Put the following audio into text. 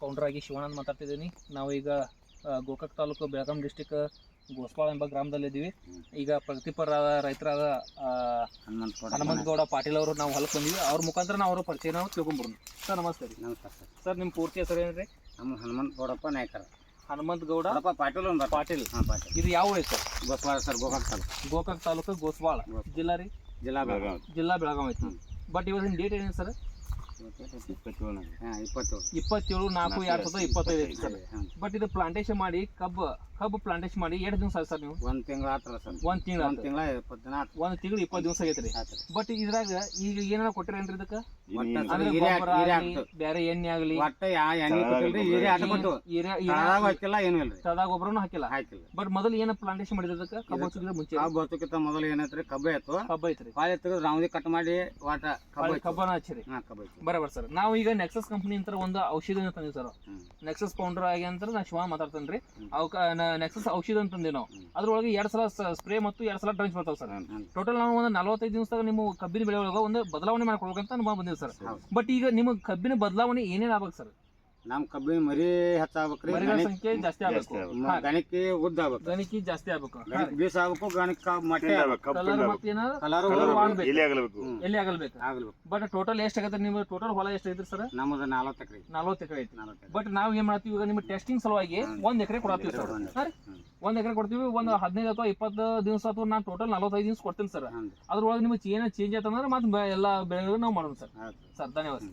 Counter ಆಗಿ ಶಿವಾನಂದ್ ಮಾತಾಡ್ತಿದ್ದೀನಿ. ನಾವು ಈಗ ಗೋಕಾಕ್ ತಾಲೂಕು ಬೆಳಗಾಂ ಡಿಸ್ಟಿಕ್ ಗೋಸ್ಪಾಳ ಎಂಬ ಗ್ರಾಮದಲ್ಲಿದ್ದೀವಿ. ಈಗ ಪ್ರಗತಿಪರ ರೈತರಾದ ಹನುಮಂತಗೌಡ ಪಾಟೀಲ್ ಅವರು ನಾವು ಹೊಲಕ್ಕೆ ಬಂದಿವಿ. ಅವ್ರ ಮುಖಾಂತರ ನಾವು ಅವರ ಪರಿಚಯ ನಾವು ತಿಳ್ಕೊಂಡ್ಬರೋಣ. ಸರ್ ನಮಸ್ತೆ ರೀ. ನಮಸ್ಕಾರ ಸರ್. ಸರ್ ನಿಮ್ಮ ಪೂರ್ತಿ ಹೆಸರು ಏನ್ರಿ? ನಮ್ಮ ಹನುಮಂತಗೌಡಪ್ಪ ನಾಯ್ಕರ. ಹನುಮಂತಗೌಡ ಪಾಟೀಲ್ ಪಾಟೀಲ್. ಹಾಂ ಪಾಟೀಲ್. ಇದು ಯಾವ ಊರು ಸರ್? ಗೋಸ್ವಾಳ ಸರ್, ಗೋಕಾಕ್ ತಾಲೂಕು. ಗೋಕಾಕ್ ತಾಲೂಕು ಗೋಸ್ವಾಳ ಜಿಲ್ಲಾ ರೀ? ಜಿಲ್ಲಾ ಬೆಳಗಾವಿ. ಜಿಲ್ಲಾ ಬೆಳಗಾವಿ ಐತಿ. ಬಟ್ ಇವತ್ತಿನ ಡೇಟ್ ಏನಿದೆ ಸರ್? 27/4/2025 ಐತಿ ಸರ್. ಬಟ್ ಇದು ಪ್ಲಾಂಟೇಶನ್ ಮಾಡಿ ಕಬ್ಬು ಪ್ಲಾಂಟೇಶನ್ ಮಾಡಿ ಎಷ್ಟು ದಿವಸ ಆಯ್ತು ಸರ್ ನೀವು? 1 ತಿಂಗಳು ಆತ್ರ ಸರ್. 1 ತಿಂಗಳು 1 ತಿಂಗಳ 20 ದಿನ ಆತು. 1 ತಿಂಗಳು 20 ದಿವಸ ಆಗೈತ್ರಿ. ಬಟ್ ಇದ್ರಾಗ ಈಗ ಏನಾರ ಕೊಟ್ಟಿರೇನ್ರಿ ಇದಕ್ಕೆ? ಬೇರೆ ಎಣ್ಣೆ ಆಗ್ಲಿ ಒಟ್ಟ ಎಣ್ಣೆ ಕೊಟ್ಟಿಲ್ರಿ, ಹೀರೆ ಆಟ ಕೊಟ್ಟು ಹಾಕಿಲ್ಲ, ಏನು ಇಲ್ರಿ, ಸದಾ ಗೊಬ್ಬರನು ಹಾಕಿಲ್ಲ. ಬಟ್ ಮೊದಲು ಏನ ಪ್ಲಾಂಟೇಶನ್ ಮಾಡಿದಕ್ಕೆ ಕಬ್ಬು ಹಚ್ಚೋಕ್ಕಿಂತ ಮುಂಚೆ? ಕಬ್ಬು ಹಚ್ಚೋಕ್ಕಿಂತ ಮೊದಲು ಏನೈತ್ರಿ, ಕಬ್ಬು ಐತ್ರಿ. ಪಾಳೆ ತೆಗೆದು ರೌಂದಿ ಕಟ್ ಮಾಡಿ ವಾಟ ಕಬ್ಬನ ಹಚ್ಚಿರಿ. ಬರೋಬರ್ ಸರ್. ನಾವು ಈಗ ನೆಕ್ಸಸ್ ಕಂಪನಿ ಅಂತ ಒಂದು ಔಷಧಿ ತಂದಿವಿ ಸರ್. ನೆಕ್ಸಸ್ ಪೌಂಡರ್ ಆಗಿ ಅಂತ ನಾ ಶಿವ ಮಾತಾಡ್ತೇನ್ರಿ. ನೆಕ್ಸಸ್ ಔಷಧ ಅಂತಂದಿ ನಾವು. ಅದ್ರೊಳಗೆ 2 ಸಲ ಸ್ಪ್ರೇ ಮತ್ತು 2 ಸಲ ಡ್ರಂಚ್ ಬರ್ತಾವ ಸರ್. ಟೋಟಲ್ ನಾವು ಒಂದು 45 ದಿವಸದಾಗ ನಿಮ್ಮ ಕಬ್ಬಿನ ಬೆಳೆ ಒಳಗೆ ಒಂದು ಬದಲಾವಣೆ ಮಾಡ್ಕೊಳ್ಬೇಕಂತ ನಾವು ಬಂದಿವಿ ಸರ್. ಬಟ್ ಈಗ ನಿಮ್ಮ ಕಬ್ಬಿನ ಬದಲಾವಣೆ ಏನೇನ್ ಆಗ್ಬೇಕು ಸರ್? ನಮ್ ಕಬ್ಬಿನ ಮರಿ ಹೆಚ್ಚಾಗ್ಬೇಕ್ರಿ, ಮರಿಗಳ ಸಂಖ್ಯೆ ಜಾಸ್ತಿ ಆಗ್ಬೇಕು, ಗಣಿಕೆ ಉದ್ದ ಆಗ್ಬೇಕು, ಗಣಿಕೆ ಜಾಸ್ತಿ ಆಗ್ಬೇಕು, ಬೀಸ ಆಗ್ಬೇಕು, ಗಣಿಕ ಮಟ್ಟೆ ಕಲರ್ ಮತ್ತೆ ಎಲ್ಲಿ ಆಗಲ್ಬೇಕು. ಬಟ್ ಟೋಟಲ್ ಎಷ್ಟ್ ಆಗತ್ತೆ? ನಿಮ್ಮ ಟೋಟಲ್ ಹೊಲ ಎಷ್ಟ್ ಐತ್ರಿ ಸರ್? ನಮ್ಮದು 40 ಎಕರೆ. 40 ಎಕರೆ ಐತಿ. ಬಟ್ ನಾವ್ ಏನ್ ಮಾಡ್ತೀವಿ ಈಗ ನಿಮ್ಮ ಟೆಸ್ಟಿಂಗ್ ಸಲುವಾಗಿ 1 ಎಕರೆ ಕೊಡ್ತೀವಿ ಸರ್. 1 ಎಕರೆ ಕೊಡ್ತೀವಿ. ಒಂದು 15 ಅಥವಾ 20 ದಿವಸ ಅಥವಾ ನಾನು ಟೋಟಲ್ 45 ದಿವಸ ಕೊಡ್ತೀನಿ ಸರ್. ಅದ್ರೊಳಗೆ ನಿಮ್ಗೆ ಏನ ಚೇಂಜ್ ಆಯ್ತಂದ್ರೆ ಮತ್ತೆ ಎಲ್ಲಾ ಬೆಳೆಗಳು ನಾವು ಮಾಡೋಣ ಸರ್. ಸರ್ ಧನ್ಯವಾದ.